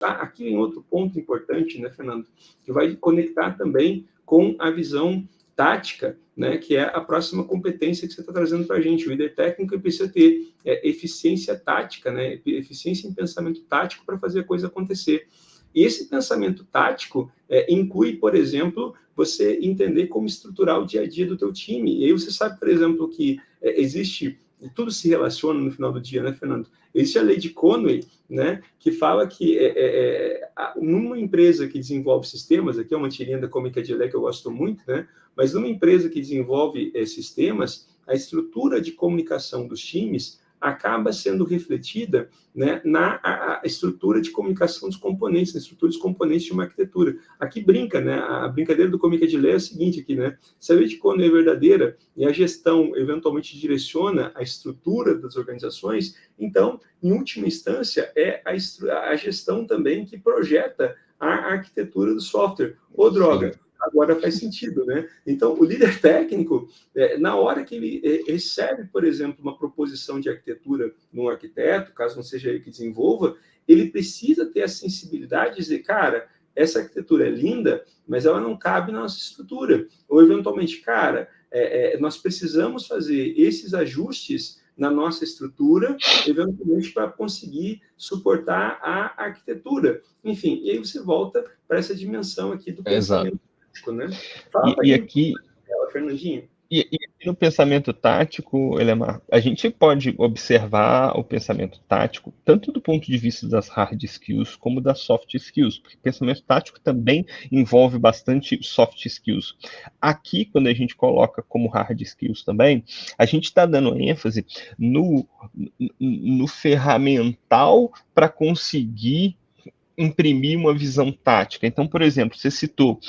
Aqui em outro ponto importante, né, Fernando, que vai conectar também com a visão tática, né, que é a próxima competência que você está trazendo para a gente. O líder técnico precisa ter eficiência tática, né, eficiência em pensamento tático para fazer a coisa acontecer. E esse pensamento tático inclui, por exemplo, você entender como estruturar o dia a dia do teu time. E aí você sabe, por exemplo, que existe, e tudo se relaciona no final do dia, né, Fernando? Existe a lei de Conway, né, que fala que numa empresa que desenvolve sistemas, aqui é uma tirinha da Cômica de Lé que eu gosto muito, né, mas numa empresa que desenvolve sistemas, a estrutura de comunicação dos times acaba sendo refletida, né, na estrutura de comunicação dos componentes, na estrutura dos componentes de uma arquitetura. Aqui brinca, né, a brincadeira do Cômica de Lé é a seguinte aqui, né, se a lei de Conway é verdadeira e a gestão eventualmente direciona a estrutura das organizações, então, em última instância, é a gestão também que projeta a arquitetura do software. Ô, droga, agora faz sentido, né? Então, o líder técnico, na hora que ele recebe, por exemplo, uma proposição de arquitetura num arquiteto, caso não seja ele que desenvolva, ele precisa ter a sensibilidade de dizer, cara, essa arquitetura é linda, mas ela não cabe na nossa estrutura. Ou, eventualmente, cara, nós precisamos fazer esses ajustes na nossa estrutura, eventualmente para conseguir suportar a arquitetura. Enfim, e aí você volta para essa dimensão aqui do pensamento tático, né? Fala e aqui, Fernandinho. E no pensamento tático, Elemar, a gente pode observar o pensamento tático tanto do ponto de vista das hard skills como das soft skills, porque o pensamento tático também envolve bastante soft skills. Aqui, quando a gente coloca como hard skills também, a gente está dando ênfase no ferramental para conseguir imprimir uma visão tática. Então, por exemplo, você citou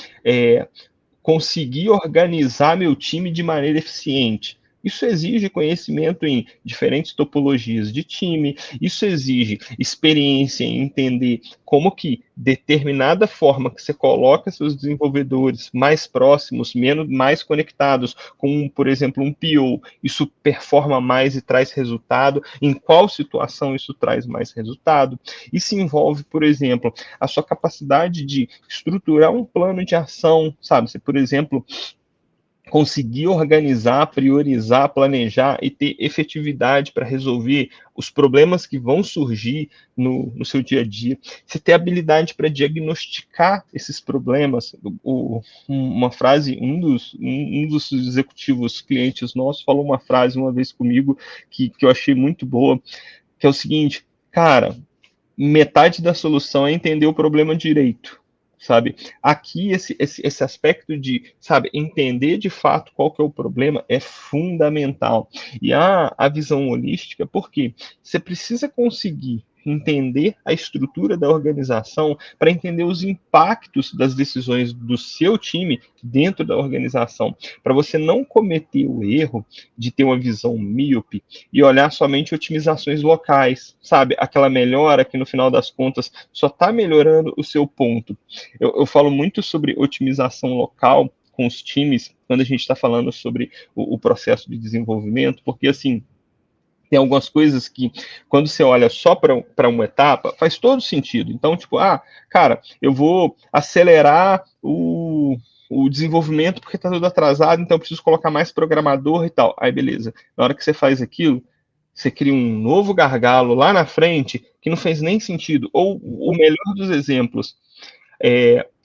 conseguir organizar meu time de maneira eficiente. Isso exige conhecimento em diferentes topologias de time, isso exige experiência em entender como que determinada forma que você coloca seus desenvolvedores mais próximos, mais conectados, com, por exemplo, um PO, isso performa mais e traz resultado, em qual situação isso traz mais resultado. Isso envolve, por exemplo, a sua capacidade de estruturar um plano de ação, sabe? Você, por exemplo, conseguir organizar, priorizar, planejar e ter efetividade para resolver os problemas que vão surgir no seu dia a dia. Você ter habilidade para diagnosticar esses problemas. Uma frase, um dos executivos clientes nossos falou uma frase uma vez comigo que eu achei muito boa, que é o seguinte, cara, metade da solução é entender o problema direito, sabe? Aqui, esse aspecto de, sabe, entender de fato qual que é o problema é fundamental. E a visão holística, porque você precisa conseguir entender a estrutura da organização para entender os impactos das decisões do seu time dentro da organização, para você não cometer o erro de ter uma visão míope e olhar somente otimizações locais, sabe? Aquela melhora que no final das contas só está melhorando o seu ponto. Eu falo muito sobre otimização local com os times quando a gente está falando sobre o processo de desenvolvimento, porque assim, tem algumas coisas que, quando você olha só para uma etapa, faz todo sentido. Então, tipo, cara, eu vou acelerar o desenvolvimento porque está tudo atrasado, então eu preciso colocar mais programador e tal. Aí, beleza. Na hora que você faz aquilo, você cria um novo gargalo lá na frente que não fez nem sentido. Ou o melhor dos exemplos,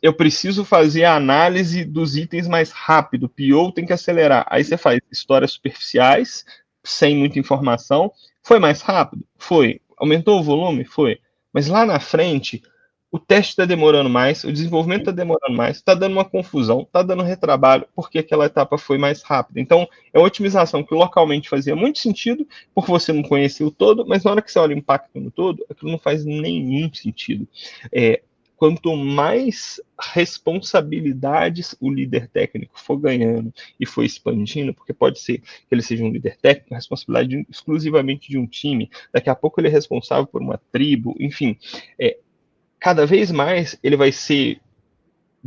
eu preciso fazer a análise dos itens mais rápido, o PO tem que acelerar. Aí você faz histórias superficiais, sem muita informação. Foi mais rápido? Foi. Aumentou o volume? Foi. Mas lá na frente, o teste está demorando mais, o desenvolvimento está demorando mais, está dando uma confusão, está dando retrabalho, porque aquela etapa foi mais rápida. Então, é uma otimização que localmente fazia muito sentido, porque você não conhecia o todo, mas na hora que você olha o impacto no todo, aquilo não faz nenhum sentido. Quanto mais responsabilidades o líder técnico for ganhando e for expandindo, porque pode ser que ele seja um líder técnico, a responsabilidade exclusivamente de um time, daqui a pouco ele é responsável por uma tribo, enfim, cada vez mais ele vai ser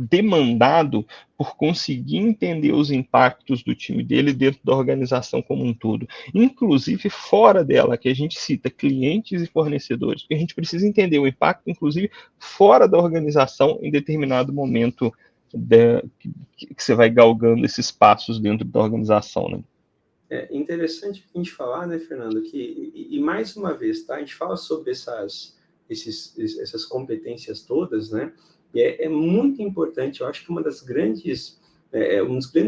demandado por conseguir entender os impactos do time dele dentro da organização como um todo, inclusive fora dela, que a gente cita clientes e fornecedores, porque a gente precisa entender o impacto, inclusive, fora da organização em determinado momento que você vai galgando esses passos dentro da organização, né? É interessante a gente falar, né, Fernando, que, e mais uma vez, tá? A gente fala sobre essas competências todas, né? E é muito importante, eu acho que um dos grandes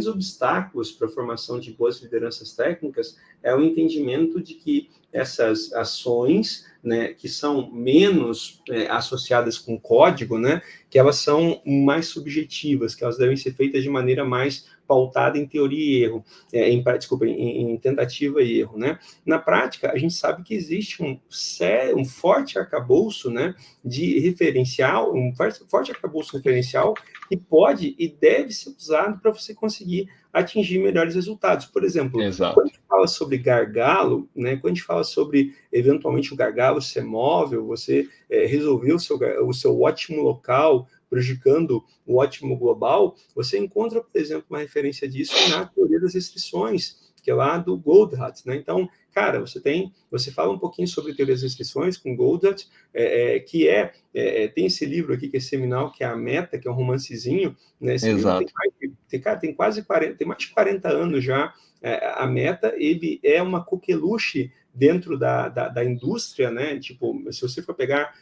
obstáculos para a formação de boas lideranças técnicas é o entendimento de que essas ações, né, que são menos associadas com código, né, que elas são mais subjetivas, que elas devem ser feitas de maneira mais pautada em teoria e erro, em tentativa e erro, né? Na prática, a gente sabe que existe um forte arcabouço, né, de referencial, um forte arcabouço referencial que pode e deve ser usado para você conseguir atingir melhores resultados. Por exemplo, Exato. quando a gente fala sobre gargalo, né, quando a gente fala sobre, eventualmente, o gargalo ser móvel, você resolver o seu ótimo local, prejudicando o ótimo global, você encontra, por exemplo, uma referência disso na teoria das restrições, que é lá do Goldhat, né? Então, cara, você fala um pouquinho sobre teoria das restrições com Goldhat, tem esse livro aqui que é seminal, que é A Meta, que é um romancezinho, né? Esse livro tem quase 40, tem mais de 40 anos já. A Meta, ele é uma coqueluche dentro da indústria, né? Tipo, se você for pegar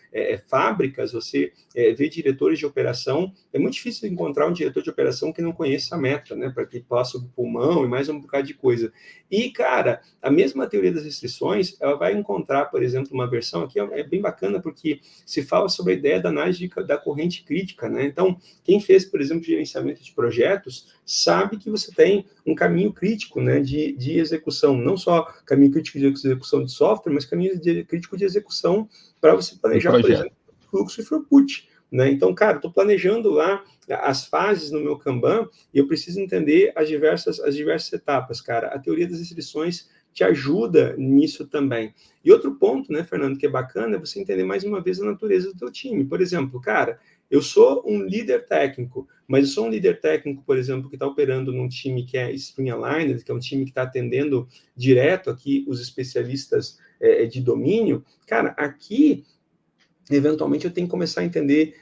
fábricas, você vê diretores de operação, é muito difícil encontrar um diretor de operação que não conheça a Meta, né? Para que falar sobre pulmão e mais um bocado de coisa. E, cara, a mesma teoria das restrições, ela vai encontrar, por exemplo, uma versão aqui, é bem bacana, porque se fala sobre a ideia da análise da corrente crítica, né? Então, quem fez, por exemplo, gerenciamento de projetos, sabe que você tem um caminho crítico, né, de execução, não só caminho crítico de execução de software, mas caminho crítico de execução para você planejar, por exemplo, fluxo e throughput, né? Então, cara, estou planejando lá as fases no meu Kanban e eu preciso entender as diversas etapas, cara. A teoria das restrições te ajuda nisso também. E outro ponto, né, Fernando, que é bacana, é você entender mais uma vez a natureza do teu time. Por exemplo, cara, eu sou um líder técnico, mas eu sou um líder técnico, por exemplo, que está operando num time que é Spring Aligned, que é um time que está atendendo direto aqui os especialistas de domínio. Cara, aqui, eventualmente, eu tenho que começar a entender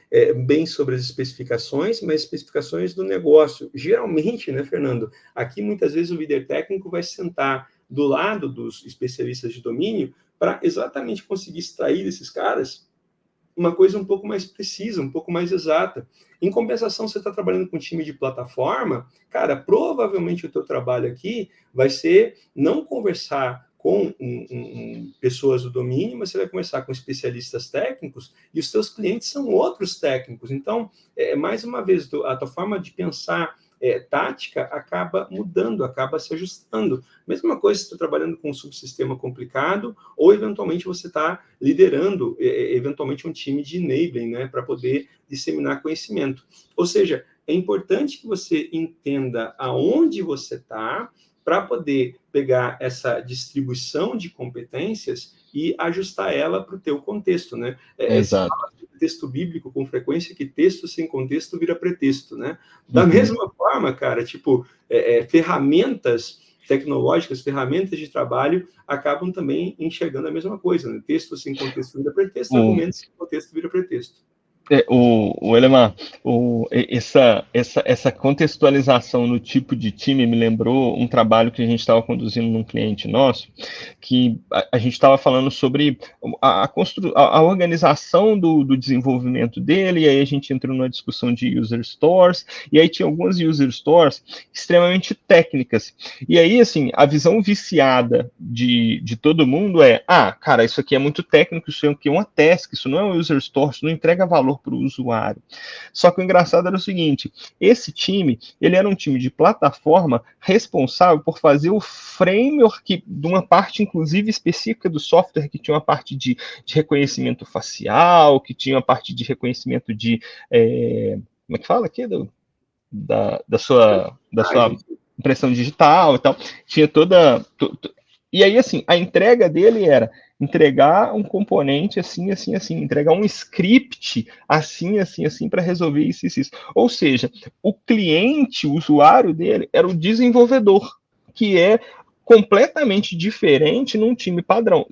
bem sobre as especificações, mas especificações do negócio. Geralmente, né, Fernando, aqui muitas vezes o líder técnico vai sentar do lado dos especialistas de domínio para exatamente conseguir extrair desses caras uma coisa um pouco mais precisa, um pouco mais exata. Em compensação, você está trabalhando com um time de plataforma, cara, provavelmente o teu trabalho aqui vai ser não conversar com pessoas do domínio, mas você vai conversar com especialistas técnicos e os seus clientes são outros técnicos. Então, mais uma vez, a tua forma de pensar tática acaba mudando, acaba se ajustando. Mesma coisa se você está trabalhando com um subsistema complicado ou, eventualmente, você está liderando, eventualmente, um time de enabling, né, para poder disseminar conhecimento. Ou seja, é importante que você entenda aonde você está para poder pegar essa distribuição de competências e ajustar ela para o teu contexto, né? Exato. Texto bíblico com frequência que texto sem contexto vira pretexto, né? Da mesma forma, cara, tipo, ferramentas tecnológicas, ferramentas de trabalho acabam também enxergando a mesma coisa, né? Texto sem contexto vira pretexto, argumento sem contexto vira pretexto. O Elemar, essa contextualização no tipo de time me lembrou um trabalho que a gente estava conduzindo num cliente nosso, que a gente estava falando sobre a organização do desenvolvimento dele, e aí a gente entrou numa discussão de user stores, e aí tinha algumas user stores extremamente técnicas. E aí, assim, a visão viciada de todo mundo cara, isso aqui é muito técnico, isso aqui é uma task, isso não é um user store, isso não entrega valor para o usuário. Só que o engraçado era o seguinte, esse time, ele era um time de plataforma responsável por fazer o framework de uma parte, inclusive, específica do software, que tinha uma parte de reconhecimento facial, que tinha uma parte de reconhecimento de... como é que fala aqui? Da sua impressão digital e tal. Tinha toda E aí, assim, a entrega dele era entregar um componente assim, assim, assim, entregar um script assim, assim, assim, para resolver isso, isso, isso. Ou seja, o cliente, o usuário dele, era o desenvolvedor, que é completamente diferente num time padrão.